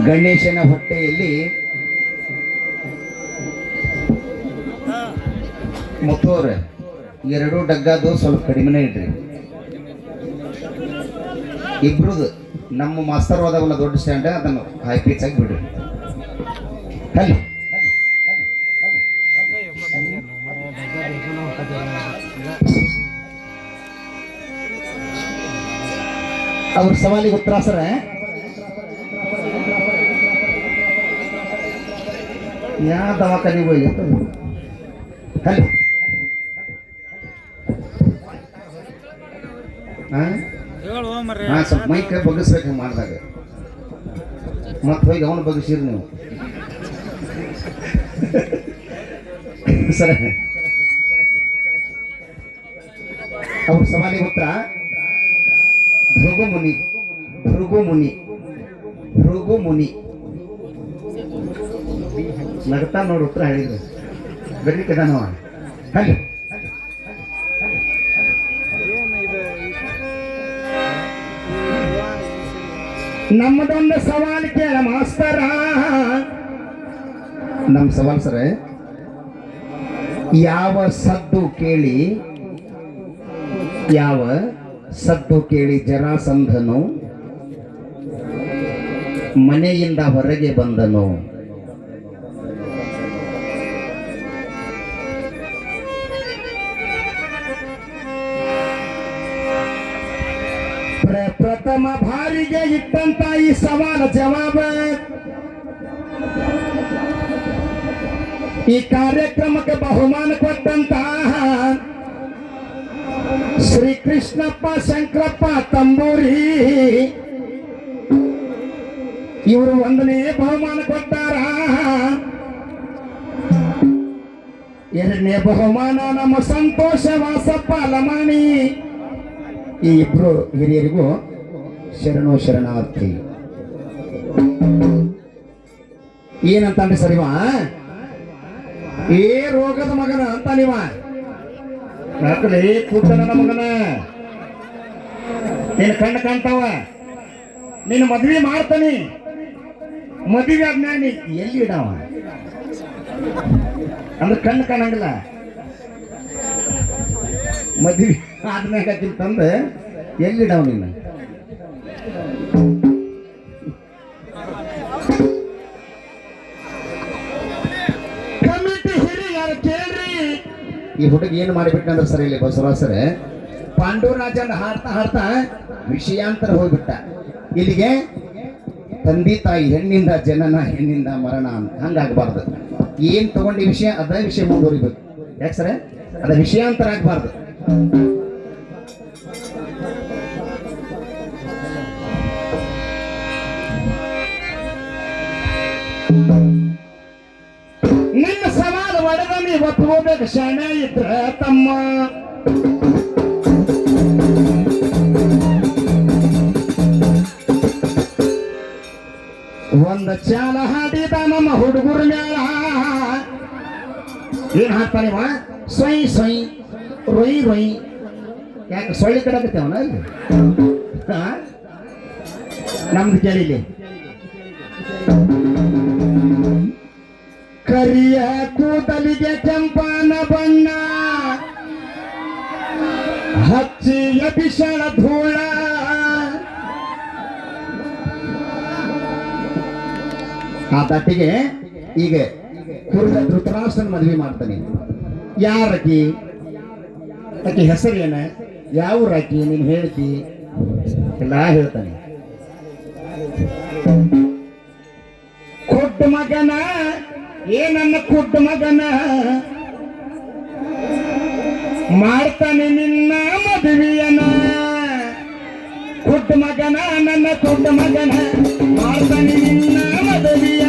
ಗಣೇಶನ ಹೊಟ್ಟೆಯಲ್ಲಿ ಮುತ್ತೋರ ಎರಡು ಡಗ್ಗದು ಸ್ವಲ್ಪ ಕಡಿಮೆನೇ ಇಡ್ರಿ. ಇಬ್ರದು ನಮ್ಮ ಮಾಸ್ತರ್ ಹೋದಾವಲ್ಲ ದೊಡ್ಡ ಸ್ಟ್ಯಾಂಡ್ ಅದನ್ನು ಹೈ ಪಿಚ್ ಆಗಿ ಬಿಡ್ರಿ. ಹಲೋ ಅವ್ರ ಸವಾಲಿಗೆ ಉತ್ತರ ಸರ ಯಾವ ದವಾಖಾನಿಗೆ ಹೋಗಿತ್ತು. ಹಲೋ ಹಾಂ ಸ್ವಲ್ಪ ಮೈಕ್ ಬಗ್ಗಿಸ್ಬೇಕು ಮಾಡಿದಾಗ ಮತ್ತೆ ಹೋಗಿ ಅವನು ಬಗ್ಗಿಸಿರಿ ನೀವು ಸರ. ಅವ್ರ ಸವಾಲಿಗೆ ಉತ್ತರ ಭೃಗುಮುನಿ. ಭೃಗುಮುನಿ ಭೃಗುಮುನಿ ನಗ್ತಾ ನೋಡಿ ಉತ್ತರ ಹೇಳಿದ್ರು ಬೆಳಿಕದಾನವ. ಹಲೋ ನಮ್ಮದೊಂದು ಸವಾಲು ಕೇಳ ಮಾಸ್ತರ. ನಮ್ಮ ಸವಾಲ್ ಸರ, ಯಾವ ಸದ್ದು ಕೇಳಿ ಜರಾಸಂಧನು ಮನೆಯಿಂದ ಹೊರಗೆ ಬಂದನು? ಪ್ರಥಮ ಬಾರಿಗೆ ಇಟ್ಟಂತ ಈ ಸವಾಲ ಜವಾಬ ಈ ಕಾರ್ಯಕ್ರಮಕ್ಕೆ ಬಹುಮಾನ ಕೊಟ್ಟಂತ ಶ್ರೀ ಕೃಷ್ಣಪ್ಪ ಶಂಕರಪ್ಪ ತಂಬೂರಿ ಇವರು 1ನೇ ಬಹುಮಾನ ಕೊಟ್ಟಾರ. 2ನೇ ಬಹುಮಾನ ನಮ್ಮ ಸಂತೋಷ ವಾಸಪ್ಪ ಲಮಾಣಿ. ಈ ಇಬ್ರು ಹಿರಿಯರಿಗೂ ಶರಣಾರ್ಥಿ. ಏನಂತಾನೆ ಸರಿವ ಏ ರೋಗದ ಮಗನ ಅಂತ ನೀವ ಯಾಕಲೇ ಕೂತನ ಮಗನ ನೀನು ಕಣ್ಣು ಕಾಣ್ತಾವ. ನೀನು ಮದ್ವೆ ಮಾಡ್ತಾನಿ, ಮದುವೆ ಆದ್ಮ್ಯಾಗ ನೀ ಎಲ್ಲಿ ಇಡವ ಅಂದ್ರೆ ಕಣ್ಣು ಕಾಣಂಗಿಲ್ಲ. ಮದ್ವೆ ಆದ್ಮ್ಯಾಗ ತಂದು ಎಲ್ಲಿಡವ ನೀನು? ಕಮಿಟಿ ಹಿರಿಯರು ಕೇಳ್ರಿ. ಈ ಹುಡುಗಿ ಏನು ಮಾಡಿಬಿಟ್ಟಂದ್ರೆ ಸರಿ ಇಲ್ಲಿ ಬಸವರಾಜರೇ, ಪಾಂಡವರಾಜನ ಹಾಡ್ತಾ ವಿಷಯಾಂತರ ಹೋಗ್ಬಿಟ್ಟ. ಇಲ್ಲಿಗೆ ತಂದೆ ತಾಯಿ ಹೆಣ್ಣಿಂದ ಜನನ ಹೆಣ್ಣಿಂದ ಮರಣ ಅಂತ ಹಂಗಾಗಬಾರ್ದು. ಏನ್ ತಗೊಂಡಿ ವಿಷಯ ಅದ ವಿಷಯ ಮುಂದುವರಿಬೇಕು. ಯಾಕೆ ಸರ ಅದ ವಿಷಯಾಂತರ ಆಗ್ಬಾರ್ದು. ನಿನ್ನ ಸವಾಲು ಒಡೆದ ನೀ ಒಪ್ಕೋಬೇಕು ಶಾಣ ಇದ್ರ ತಮ್ಮ. ಒಂದ ಚಾಲ ಹಾಡಿದ ನಮ್ಮ ಹುಡುಗರ ಮೇಳ. ಏನ್ ಹಾಕ್ತಾನಿವ? Soy soy ರೊಯ್ ರೊಯ್. ಯಾಕೆ ಸೊಳ್ಳಿ ಕಡಕತ್ತೇವನ ಇಲ್ಲಿ? ನಮ್ದು ಕೇಳಿಲಿ. ಕರಿಯ ಕೂದಲಿಗೆ ಕೆಂಪನ ಬಣ್ಣ ಹಚ್ಚಿಯ ಬಿಷಣ ಧೂಳ. ಆ ತಟ್ಟಿಗೆ ಈಗ ಕುರುಡ ಧೃತರಾಷ್ಟ್ರನ ಮದುವೆ ಮಾಡ್ತಾನೆ. ಯಾರಕಿ? ಆಕೆ ಹೆಸರು ಏನ? ಯಾವ ರಾಕಿ? ನೀನು ಹೇಳ್ತಿ ಎಲ್ಲ ಹೇಳ್ತಾನೆ. ಕೊಟ್ಟ ಮಗನ ಏನನ್ನ ಕೊಟ್ಟ ಮಗನ ಮಾಡ್ತಾನೆ ನಿನ್ನ ಮದುವೆಯನ. ಕೊಟ್ಟ ಮಗನ ನನ್ನ ಕೊಟ್ಟ ಮಗನ ಮಾಡ್ತಾನೆ ನಿನ್ನ ಮದುವೆಯ.